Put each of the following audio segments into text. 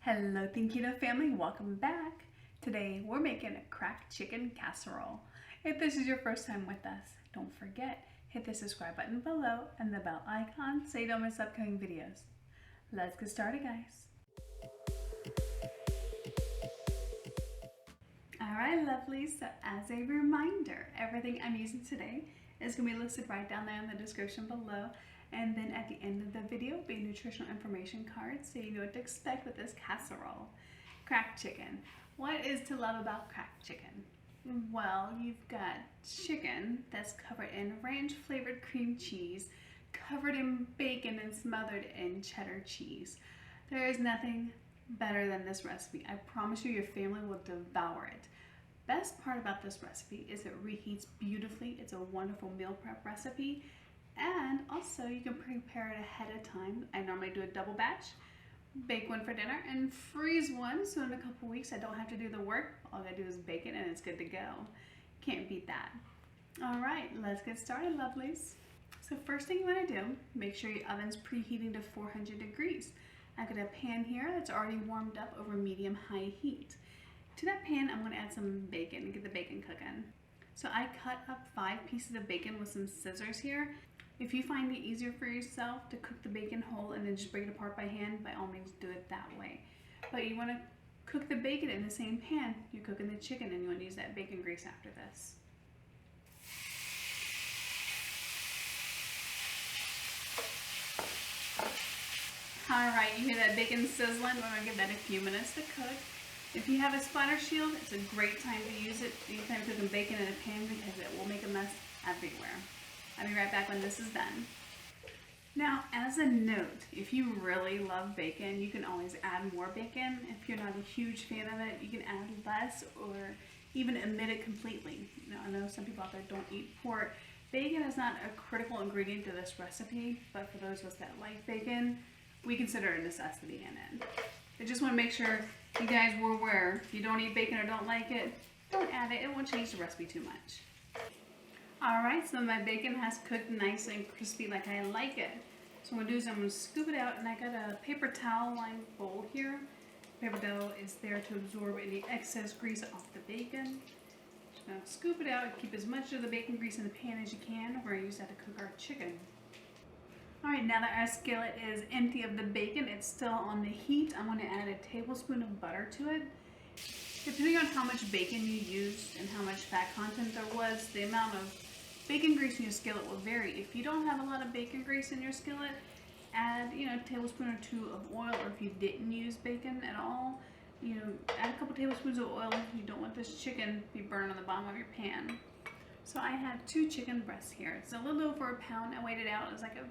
Hello Keto family, welcome back. Today we're making a crack chicken casserole. If this is your first time with us, don't forget, hit the subscribe button below and the bell icon so you don't miss upcoming videos. Let's get started, guys. Alright lovelies, so as a reminder, everything I'm using today is going to be listed right down there in the description below. And then at the end of the video will be a nutritional information card so you know what to expect with this casserole. Crack chicken. What is to love about crack chicken? Well, you've got chicken that's covered in ranch flavored cream cheese, covered in bacon and smothered in cheddar cheese. There is nothing better than this recipe. I promise you your family will devour it. Best part about this recipe is it reheats beautifully. It's a wonderful meal prep recipe. And also you can prepare it ahead of time. I normally do a double batch, bake one for dinner and freeze one, so in a couple weeks I don't have to do the work. All I gotta do is bake it and it's good to go. Can't beat that. All right, let's get started, lovelies. So first thing you wanna do, make sure your oven's preheating to 400 degrees. I've got a pan here that's already warmed up over medium-high heat. To that pan, I'm gonna add some bacon and get the bacon cooking. So I cut up 5 pieces of bacon with some scissors here. If you find it easier for yourself to cook the bacon whole and then just break it apart by hand, by all means do it that way. But you want to cook the bacon in the same pan you're cooking the chicken, and you want to use that bacon grease after this. Alright, you hear that bacon sizzling? We're going to give that a few minutes to cook. If you have a splatter shield, it's a great time to use it anytime cooking bacon in a pan because it will make a mess everywhere. I'll be right back when this is done. Now, as a note, if you really love bacon, you can always add more bacon. If you're not a huge fan of it, you can add less or even omit it completely. You know, I know some people out there don't eat pork. Bacon is not a critical ingredient to this recipe, but for those of us that like bacon, we consider it a necessity in it. I just want to make sure you guys were aware. If you don't eat bacon or don't like it, don't add it. It won't change the recipe too much. Alright, so my bacon has cooked nice and crispy like I like it. So what I'm going to do is I'm going to scoop it out, and I got a paper towel lined bowl here. Paper towel is there to absorb any excess grease off the bacon. Just going to scoop it out, keep as much of the bacon grease in the pan as you can. We're going to use that to cook our chicken. Alright, now that our skillet is empty of the bacon, it's still on the heat, I'm going to add a tablespoon of butter to it. Depending on how much bacon you used and how much fat content there was, the amount of bacon grease in your skillet will vary. If you don't have a lot of bacon grease in your skillet, add a tablespoon or 2 of oil, or if you didn't use bacon at all, add a couple tablespoons of oil. You don't want this chicken to be burned on the bottom of your pan. So I have 2 chicken breasts here. It's a little over a pound. I weighed it out. It's like a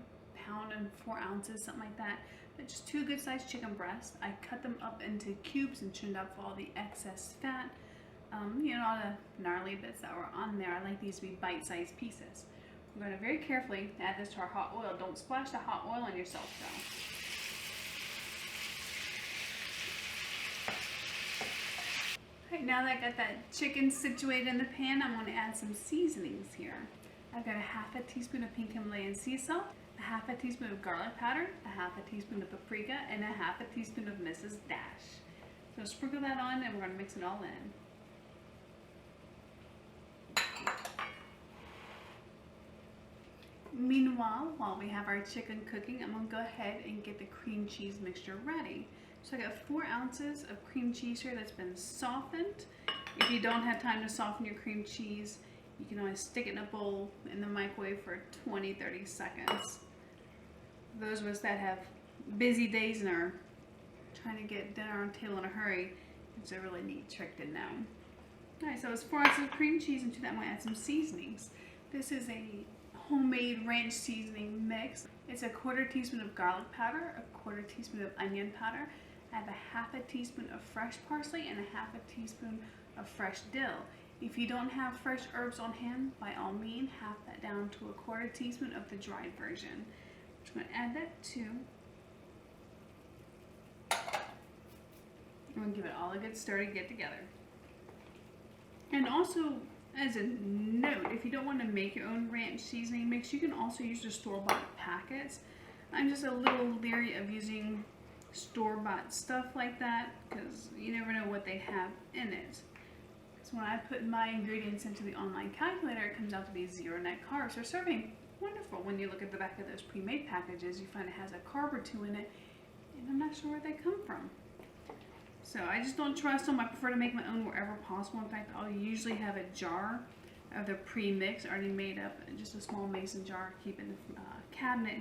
pound and 4 ounces, something like that. But just 2 good sized chicken breasts. I cut them up into cubes and trimmed up all the excess fat. All the gnarly bits that were on there. I like these to be bite-sized pieces. We're going to very carefully add this to our hot oil. Don't splash the hot oil on yourself though. Alright, now that I got that chicken situated in the pan, I'm going to add some seasonings here. I've got a half a teaspoon of pink Himalayan sea salt, a half a teaspoon of garlic powder, a half a teaspoon of paprika, and a half a teaspoon of Mrs. Dash. So sprinkle that on and we're going to mix it all in. Meanwhile, while we have our chicken cooking, I'm going to go ahead and get the cream cheese mixture ready. So I got 4 ounces of cream cheese here that's been softened. If you don't have time to soften your cream cheese, you can always stick it in a bowl in the microwave for 20-30 seconds. Those of us that have busy days and are trying to get dinner on the table in a hurry, it's a really neat trick to know. Alright, so it's 4 ounces of cream cheese, and to that I'm going to add some seasonings. This is a homemade ranch seasoning mix. It's a 1/4 teaspoon of garlic powder, a 1/4 teaspoon of onion powder. I have a half a teaspoon of fresh parsley and a half a teaspoon of fresh dill. If you don't have fresh herbs on hand, by all means, half that down to a 1/4 teaspoon of the dried version. I'm just going to add that too. I'm going to give it all a good stir to get together. And also, as a note, if you don't want to make your own ranch seasoning mix, you can also use the store-bought packets. I'm just a little leery of using store-bought stuff like that, because you never know what they have in it. So when I put my ingredients into the online calculator, it comes out to be 0 net carbs. They're serving wonderful. When you look at the back of those pre-made packages, you find it has a carb or 2 in it, and I'm not sure where they come from. So I just don't trust them. I prefer to make my own wherever possible. In fact, I'll usually have a jar of the pre-mix already made up, just a small mason jar, keep in the cabinet,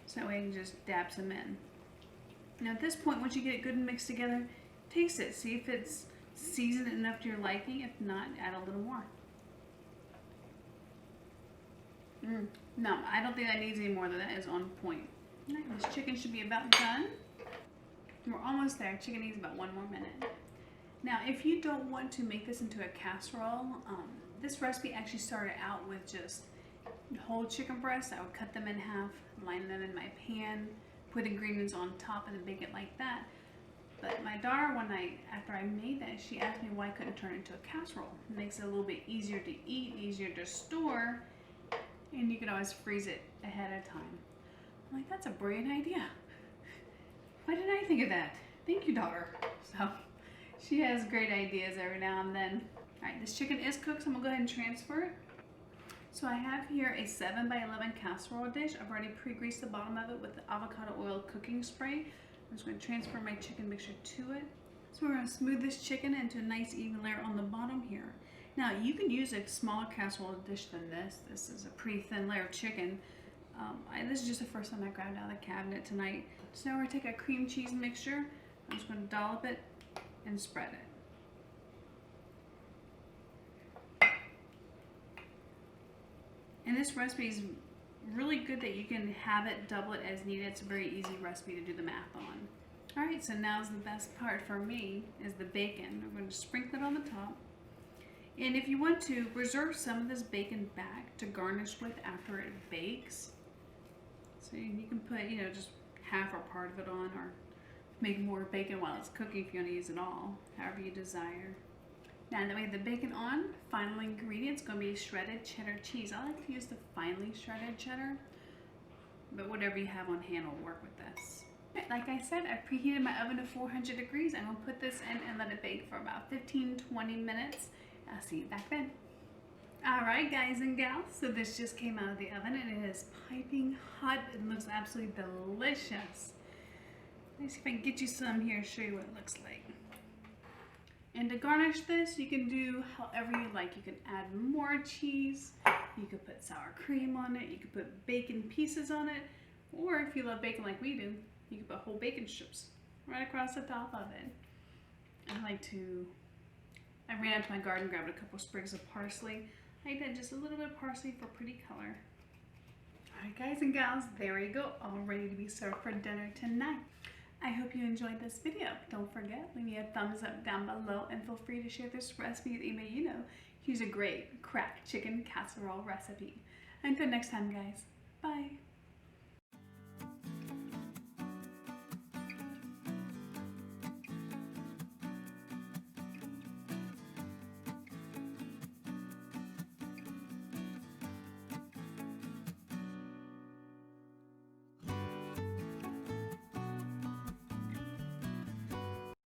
so that way I can just dab some in. Now at this point, once you get it good and mixed together, taste it. See if it's seasoned enough to your liking. If not, add a little more. No, I don't think that needs any more than that. Is on point. All right, this chicken should be about done. We're almost there. Chicken needs about 1 more minute. Now, if you don't want to make this into a casserole, this recipe actually started out with just whole chicken breasts. I would cut them in half, line them in my pan, put ingredients on top, and then bake it like that. But my daughter, one night after I made that, she asked me why I couldn't turn it into a casserole. It makes it a little bit easier to eat, easier to store, and you can always freeze it ahead of time. I'm like, that's a brilliant idea. Why didn't I think of that? Thank you, daughter. So she has great ideas every now and then. All right, this chicken is cooked, so I'm gonna go ahead and transfer it. So I have here a 7x11 casserole dish. I've already pre-greased the bottom of it with the avocado oil cooking spray. I'm just gonna transfer my chicken mixture to it. So we're gonna smooth this chicken into a nice even layer on the bottom here. Now you can use a smaller casserole dish than this. This is a pretty thin layer of chicken. This is just the first time I grabbed out of the cabinet tonight. So now we're gonna take a cream cheese mixture. I'm just gonna dollop it and spread it. And this recipe is really good that you can have it, double it as needed. It's a very easy recipe to do the math on. All right, so now's the best part for me is the bacon. I'm going to sprinkle it on the top. And if you want to, reserve some of this bacon back to garnish with after it bakes. So you can put, just half or part of it on, or make more bacon while it's cooking if you want to use it all, however you desire. Now that we have the bacon on, final ingredient's going to be shredded cheddar cheese. I like to use the finely shredded cheddar, but whatever you have on hand will work with this. Like I said, I preheated my oven to 400 degrees. I'm going to put this in and let it bake for about 15-20 minutes. I'll see you back then. Alright guys and gals, so this just came out of the oven and it is piping hot. It looks absolutely delicious. Let me see if I can get you some here and show you what it looks like. And to garnish this, you can do however you like. You can add more cheese, you could put sour cream on it, you could put bacon pieces on it, or if you love bacon like we do, you could put whole bacon strips right across the top of it. I ran out to my garden, grabbed a couple sprigs of parsley. I did just a little bit of parsley for pretty color. Alright guys and gals, there we go, all ready to be served for dinner tonight. I hope you enjoyed this video. Don't forget, leave me a thumbs up down below and feel free to share this recipe with anybody you know. Here's a great crack chicken casserole recipe. Until next time guys, bye.